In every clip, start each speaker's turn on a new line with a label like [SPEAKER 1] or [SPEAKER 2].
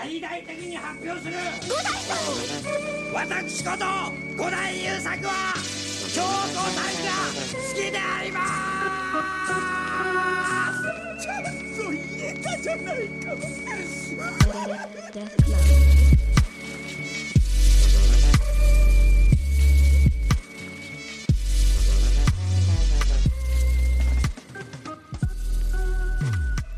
[SPEAKER 1] 大々的に発表する。私こと五大優作は京子さんが好きであります。ちゃんと言えたじゃないか。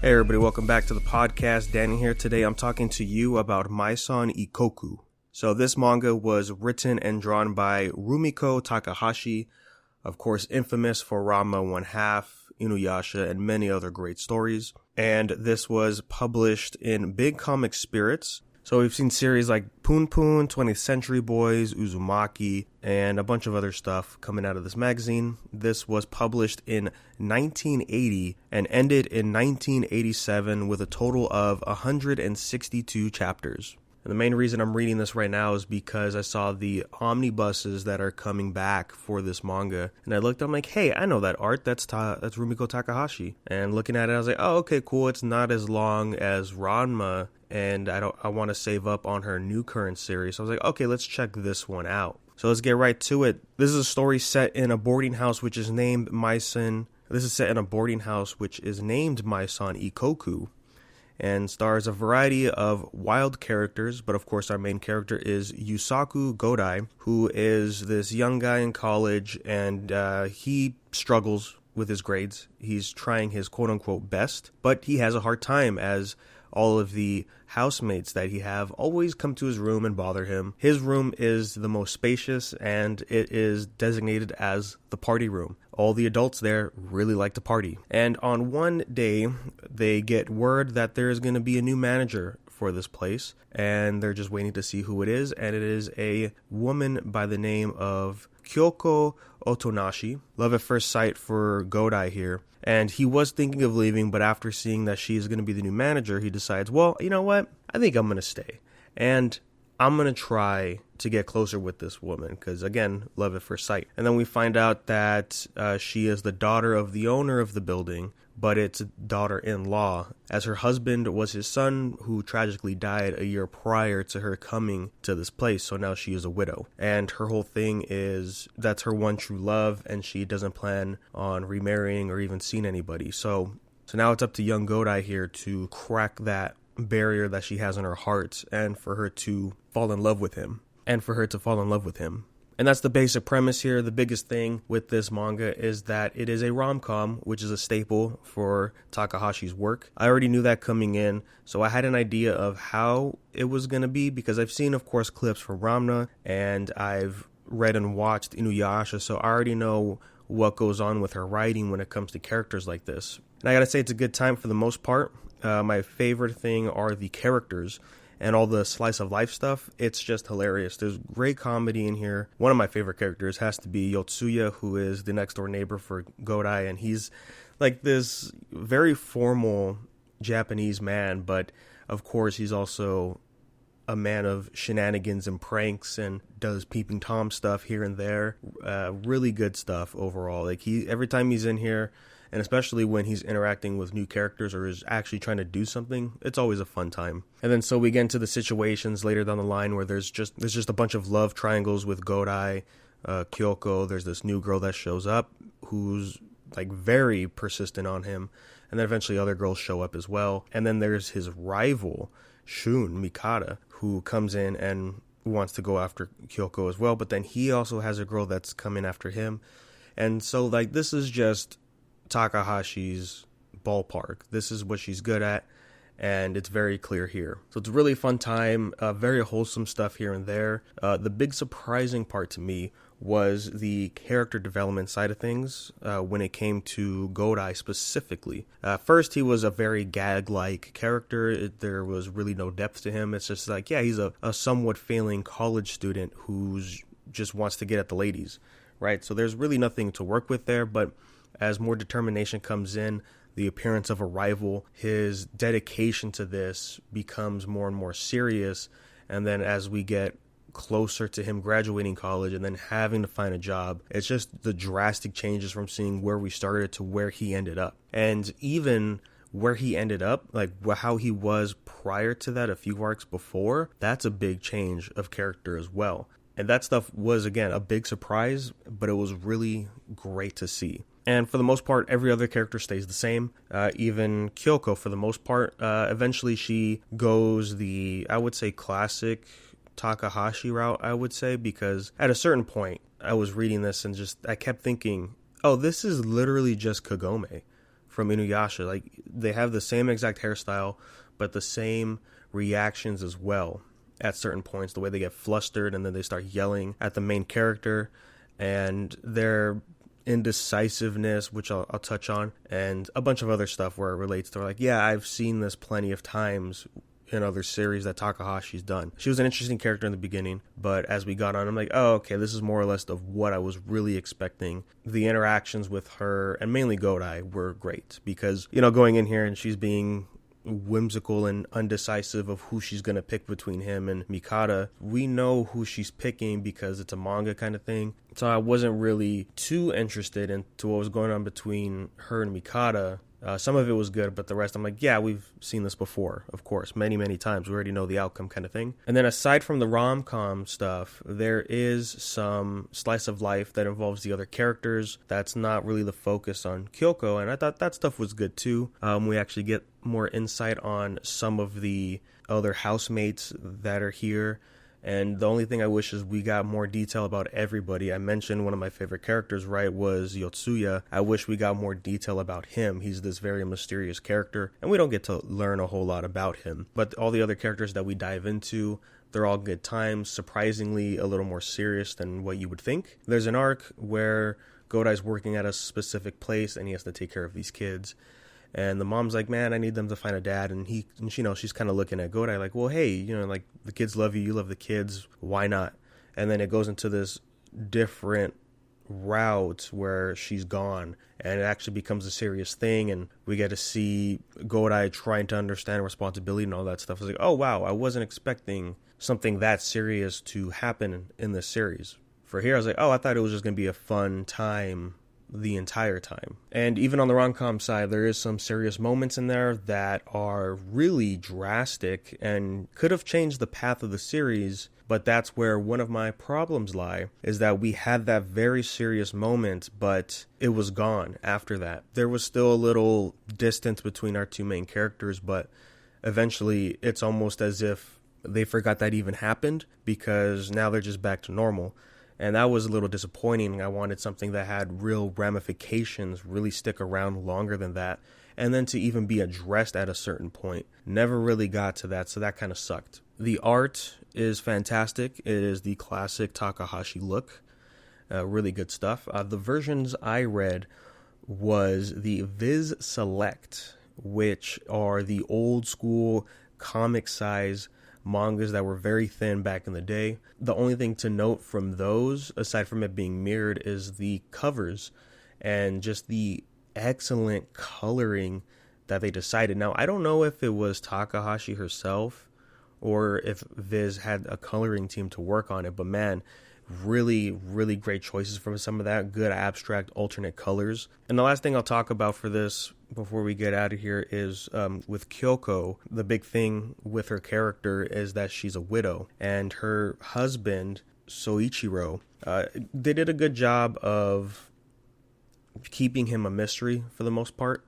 [SPEAKER 2] Hey everybody, welcome back to the podcast. Danny here. Today I'm talking to you about Maison Ikkoku. So this manga was written and drawn by Rumiko Takahashi, of course infamous for Ranma 1/2, Inuyasha, and many other great stories. And this was published in Big Comic Spirits. So we've seen series like Poon Poon, 20th Century Boys, Uzumaki, and a bunch of other stuff coming out of this magazine. This was published in 1980 and ended in 1987 with a total of 162 chapters. And the main reason I'm reading this right now is because I saw the omnibuses that are coming back for this manga. And I looked, I'm like, hey, I know that art. That's Rumiko Takahashi. And looking at it, I was like, oh, okay, cool. It's not as long as Ranma. And I want to save up on her new current series. So I was like, okay, let's check this one out. So let's get right to it. This is a story set in a boarding house which is named Maison Ikkoku, and stars a variety of wild characters, but of course our main character is Yusaku Godai, who is this young guy in college, and he struggles with his grades. He's trying his quote-unquote best, but he has a hard time as all of the housemates that he have always come to his room and bother him. His room is the most spacious, and it is designated as the party room. All the adults there really like to party. And on one day, they get word that there's going to be a new manager for this place, and they're just waiting to see who it is, and it is a woman by the name of Kyoko Otonashi. Love at first sight for Godai here. And he was thinking of leaving, but after seeing that she is going to be the new manager, he decides, well, you know what? I think I'm going to stay. And I'm going to try to get closer with this woman because, again, love at first sight. And then we find out that she is the daughter of the owner of the building, but it's daughter-in-law, as her husband was his son who tragically died a year prior to her coming to this place. So now she is a widow. And her whole thing is that's her one true love, and she doesn't plan on remarrying or even seeing anybody. So now it's up to young Godai here to crack that barrier that she has in her heart and for her to fall in love with him. And that's the basic premise here. The biggest thing with this manga is that it is a rom-com, which is a staple for Takahashi's work. I already knew that coming in, so I had an idea of how it was going to be because I've seen, of course, clips from Ranma, and I've read and watched Inuyasha, so I already know what goes on with her writing when it comes to characters like this. And I gotta say, it's a good time for the most part. My favorite thing are the characters and all the slice of life stuff. It's just hilarious. There's great comedy in here. One of my favorite characters has to be Yotsuya, who is the next door neighbor for Godai, and he's like this very formal Japanese man, but of course he's also a man of shenanigans and pranks and does peeping Tom stuff here and there. Really good stuff overall. Like every time he's in here, and especially when he's interacting with new characters or is actually trying to do something, it's always a fun time. And then so we get into the situations later down the line where there's just a bunch of love triangles with Godai, Kyoko. There's this new girl that shows up who's like very persistent on him, and then eventually other girls show up as well. And then there's his rival, Shun Mikata, who comes in and wants to go after Kyoko as well, but then he also has a girl that's coming after him. And so like this is just Takahashi's ballpark. This is what she's good at, and it's very clear here. So it's a really fun time, very wholesome stuff here and there. The big surprising part to me was the character development side of things when it came to Godai specifically. First, he was a very gag-like character. There was really no depth to him. It's just like, yeah, he's a somewhat failing college student who's just wants to get at the ladies, right? So there's really nothing to work with there, but as more determination comes in, the appearance of a rival, his dedication to this becomes more and more serious. And then as we get closer to him graduating college and then having to find a job, it's just the drastic changes from seeing where we started to where he ended up. And even where he ended up, like how he was prior to that, a few arcs before, that's a big change of character as well. And that stuff was, again, a big surprise, but it was really great to see. And for the most part, every other character stays the same. Even Kyoko, for the most part, eventually she goes the, I would say, classic Takahashi route, I would say, because at a certain point, I was reading this and I kept thinking, oh, this is literally just Kagome from Inuyasha. Like, they have the same exact hairstyle, but the same reactions as well at certain points, the way they get flustered and then they start yelling at the main character, and their indecisiveness, which I'll touch on, and a bunch of other stuff where it relates to, like, yeah, I've seen this plenty of times in other series that Takahashi's done. She was an interesting character in the beginning, but as we got on, I'm like, oh, okay, this is more or less of what I was really expecting. The interactions with her, and mainly Godai, were great, because, going in here and she's being whimsical and undecisive of who she's going to pick between him and Mikata. We know who she's picking because it's a manga kind of thing. So I wasn't really too interested into what was going on between her and Mikata. Some of it was good, but the rest I'm like, yeah, we've seen this before, of course, many, many times. We already know the outcome kind of thing. And then aside from the rom-com stuff, there is some slice of life that involves the other characters. That's not really the focus on Kyoko, and I thought that stuff was good too. We actually get more insight on some of the other housemates that are here. And the only thing I wish is we got more detail about everybody. I mentioned one of my favorite characters, right, was Yotsuya. I wish we got more detail about him. He's this very mysterious character, and we don't get to learn a whole lot about him. But all the other characters that we dive into, they're all good times, surprisingly a little more serious than what you would think. There's an arc where Godai's working at a specific place, and he has to take care of these kids. And the mom's like, man, I need them to find a dad. And she's kind of looking at Godai like, well, hey, like, the kids love you, you love the kids, why not? And then it goes into this different route where she's gone, and it actually becomes a serious thing, and we get to see Godai trying to understand responsibility and all that stuff. It's like, oh, wow, I wasn't expecting something that serious to happen in this series. For here, I was like, oh, I thought it was just going to be a fun time the entire time. And even on the rom-com side, there is some serious moments in there that are really drastic and could have changed the path of the series, but that's where one of my problems lie, is that we had that very serious moment, but it was gone after that. There was still a little distance between our two main characters, but eventually it's almost as if they forgot that even happened, because now they're just back to normal. And that was a little disappointing. I wanted something that had real ramifications, really stick around longer than that, and then to even be addressed at a certain point. Never really got to that, so that kind of sucked. The art is fantastic. It is the classic Takahashi look. Really good stuff. The versions I read was the Viz Select, which are the old school comic size mangas that were very thin back in the day. The only thing to note from those, aside from it being mirrored, is the covers and just the excellent coloring that they decided. Now, I don't know if it was Takahashi herself or if Viz had a coloring team to work on it, but man, really, really great choices from some of that. Good abstract alternate colors. And the last thing I'll talk about for this before we get out of here is with Kyoko. The big thing with her character is that she's a widow, and her husband, Soichiro, they did a good job of keeping him a mystery for the most part,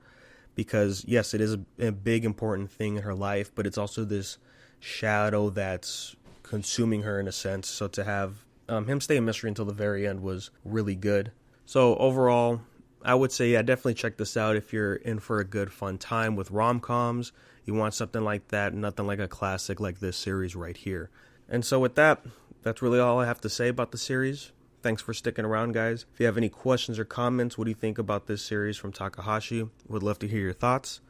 [SPEAKER 2] because yes, it is a big important thing in her life, but it's also this shadow that's consuming her in a sense. So to have him stay a mystery until the very end was really good. So overall, I would say, yeah, definitely check this out if you're in for a good fun time with rom-coms. You want something like that, nothing like a classic like this series right here. And so with that, that's really all I have to say about the series. Thanks for sticking around, guys. If you have any questions or comments, what do you think about this series from Takahashi? Would love to hear your thoughts.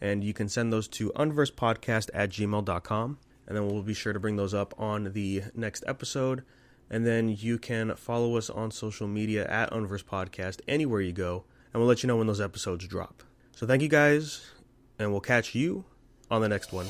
[SPEAKER 2] And you can send those to unversepodcast@gmail.com. And then we'll be sure to bring those up on the next episode. And then you can follow us on social media at Unverse Podcast anywhere you go, and we'll let you know when those episodes drop. So thank you guys, and we'll catch you on the next one.